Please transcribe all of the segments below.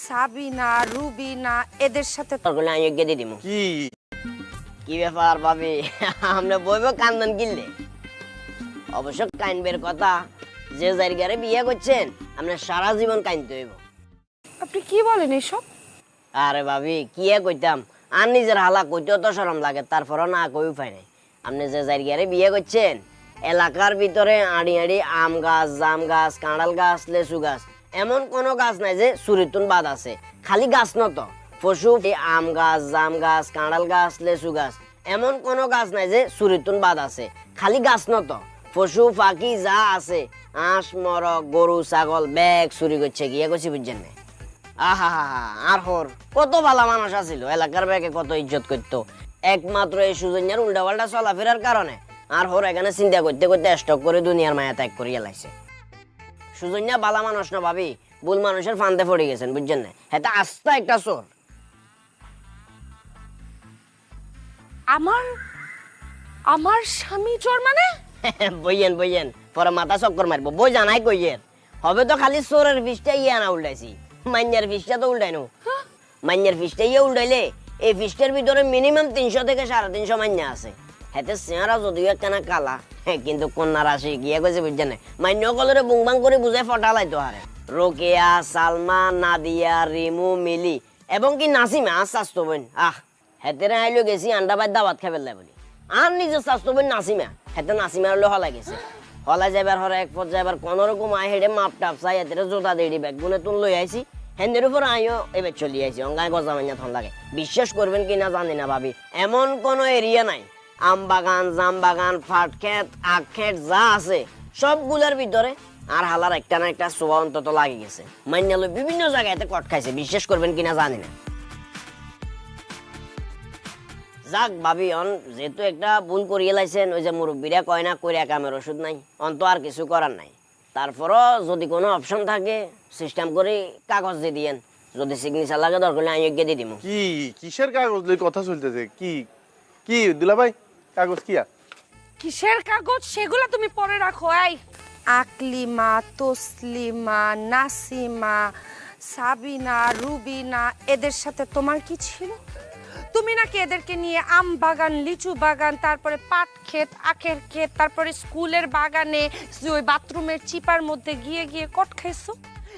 সাবিনা রুবিনা এদের সাথে তখন আমি গিয়ে দিয়ে দিব কি কি ব্যাপার ভাবি আমরা বইব কান্দন কিনলে অবশ্য কাইনবের কথা যে জায়গায় বিয়ে করছেন আপনার সারা জীবন কাইনতে হইব আপনি কি বলেন এসব? আরে ভাবি কি কইতাম আর নিজের হালা কইতেও তো শরম লাগে তারপরও না কই উপায় নাই আপনি যে জায়গায় বিয়ে করছেন এলাকার ভিতরে আড়ি আড়ি আম গাছ জাম গাছ কাঁড়াল গাছ লেচু গাছ এমন কোনো গাছ নাই যে চুরিতুন বাদ আছে খালি গাছ নত পশু আম গাছ জাম গাছ কাঁড়াল গাছ লেচু গাছ এমন কোনো গাছ নাই যে চুরিতুন বাদ আছে খালি গাছ নত পশু পাখি যা আছে আঁশ মরক গরু ছাগল ব্যাগ চুরি করছে গিয়ে করছি বুঝছেন না আহা আর হর কত ভালো মানুষ আছিল এলাকার ব্যাগে কত ইজ্জত করতো একমাত্র এই সুজন্যার উল্টাপাল্টা চলাফেরার কারণে আর হর এখানে চিন্তা করতে করতে স্টক করে দুনিয়ার মায়া ত্যাগ করিয়া লাইছে সুজন্যা বালা মানুষ না ভাবি ভুল মানুষের ফান্দে পড়ে গেছেন বুঝছেন না এটা আস্তা একটা চোর আমার আমার স্বামী চোর মানে? বইয়েন বইয়েন পরে মাথা চক্কর মারবো বই জানাই কইয়ের হবে তো খালি চোরের ফিসটা ইয়া না উল্টাইছি মাইনের ফিসটা তো উল্টাইনো মাইনের ফিসটা ইয়ে উল্টাইলে এই ফিসটার ভিতরে মিনিমাম 300 থেকে 350 মাইনা আছে হেতে চেহারা যদিও একখানা কালা কিন্তু কন্যা রাশি গিয়ে গেছে বুঝছেন না মান্য কলরে বুংবাং করে বুঝে ফটালাই তো হারে রোকেয়া সালমা নাদিয়া রিমু মিলি এবং কি নাসিমা স্বাস্থ্য বোন হেতেরে আইলো গেছি আন্ডাবাদ দাওয়াত খাবে বলি আর নিজের স্বাস্থ্য বোন নাসিমা হেতে নাসিমার হলে হলা গেছে হলা যাবার হরে এক পর যাবার কোন রকম আই হেডে মাপ টাপ চাই এতে জোতা দেড়ি ব্যাগ গুনে তুল লই আইছি হেন্দের উপর আইও এবার চলি আইছি অঙ্গায় গজা মাইনা থন লাগে বিশ্বাস করবেন কিনা জানি না ভাবি এমন কোন এরিয়া নাই আম বাগান জাম বাগান ফাট ক্ষেত আখ ক্ষেত যা আছে সবগুলোর ভিতরে আর হালার একটা না একটা সোয়া অন্তত লাগে গেছে মাইনালো বিভিন্ন জায়গায় কট খাইছে বিশ্বাস করবেন কিনা জানি না যাক ভাবি অন যেহেতু একটা ভুল করিয়ে লাইছেন ওই যে মুরব্বীরা কয় না কইরা কামের ওষুধ নাই অন্ত আর কিছু করার নাই তারপরও যদি কোনো অপশন থাকে সিস্টেম করে কাগজ দিয়ে দিয়েন যদি সিগনেচার লাগে দরকার হলে আমি গিয়ে দিয়ে দিব কি কিসের কাগজ লই কথা চলতেছে কি কি দুলা ভাই কাগজ কি কিসের কাগজ সেগুলো তুমি পরে রাখো। এই আকলিমা তসলিমা নাসিমা সাবিনা রুবিনা এদের সাথে তোমার কি ছিল? তুমি নাকি এদেরকে নিয়ে আম বাগান লিচু বাগান তারপরে পাট ক্ষেত আখের ক্ষেত তারপরে স্কুলের বাগানে ওই বাথরুমের চিপার মধ্যে গিয়ে গিয়ে কট খাইছো।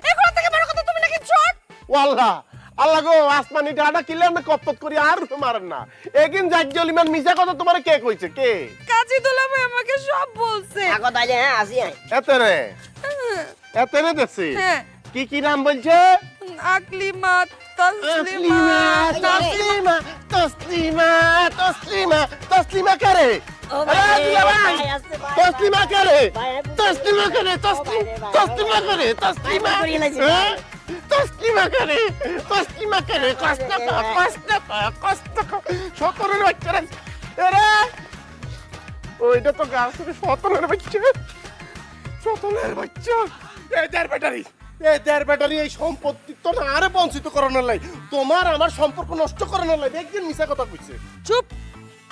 এগুলো থেকে বড় কথা তুমি নাকি চোর। ওয়াল্লাহ আল্লাহ গো আসমানি ডাটা কিলে আমি কপত করি আর মারেন না একিন জাজ্জলিমান মিছা কথা তোমারে কে কইছে কে? কাজী দুলাভাই আমাকে সব বলছে। আগো তাইলে হ্যাঁ আসি আই এতেরে দেছে হ্যাঁ কি কি নাম বলছে? আকলিমা তসলিমা তসলিমা তসলিমা তসলিমা তসলিমা করে তসলিমা করে তসলিমা করে তসলিমা করে তসলিমা তসলিমা করে তসলিমা করে কষ্ট সতরের বাচ্চারা এরে ওইটা তো গাছের সতরের বাচ্চা এদের ব্যাটারি এই সম্পত্তি তো আরে বঞ্চিত করানোর লাই তোমার আমার সম্পর্ক নষ্ট করানোর লাই একদিন মিছা কথা কইছে। চুপ,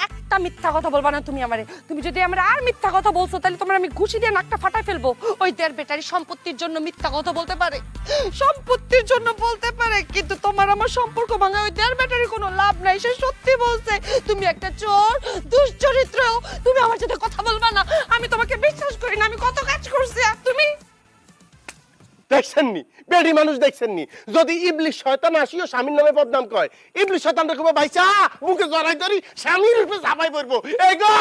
একটা মিথ্যা কথা বলবা না তুমি আমারে। তুমি যদি আমরা আর মিথ্যা কথা বলছো তাহলে তোমার আমি ঘুষি দিয়ে নাকটা ফাটাই ফেলবো। ওই দের বেটারি সম্পত্তির জন্য মিথ্যা কথা বলতে পারে, সম্পত্তির জন্য বলতে পারে, কিন্তু তোমার আমার সম্পর্ক ভাঙা ওই দের বেটারি কোনো লাভ নাই। সে সত্যি বলছে তুমি একটা চোর দুশ্চরিত্র। তুমি আমার সাথে কথা বলবা না, আমি তোমাকে বিশ্বাস করি না। আমি কত কাজ করছি আর তুমি দেখছেননি বেড়ি মানুষ দেখছেননি যদি ইবলিশ শয়তান আসিও স্বামীর নামে বদনাম কয় ইবলিশ শয়তান দেখবে ভাইসা মুখে জড়াই ধরি স্বামীর রূপে ঝাঁপাই পড়বো এই গো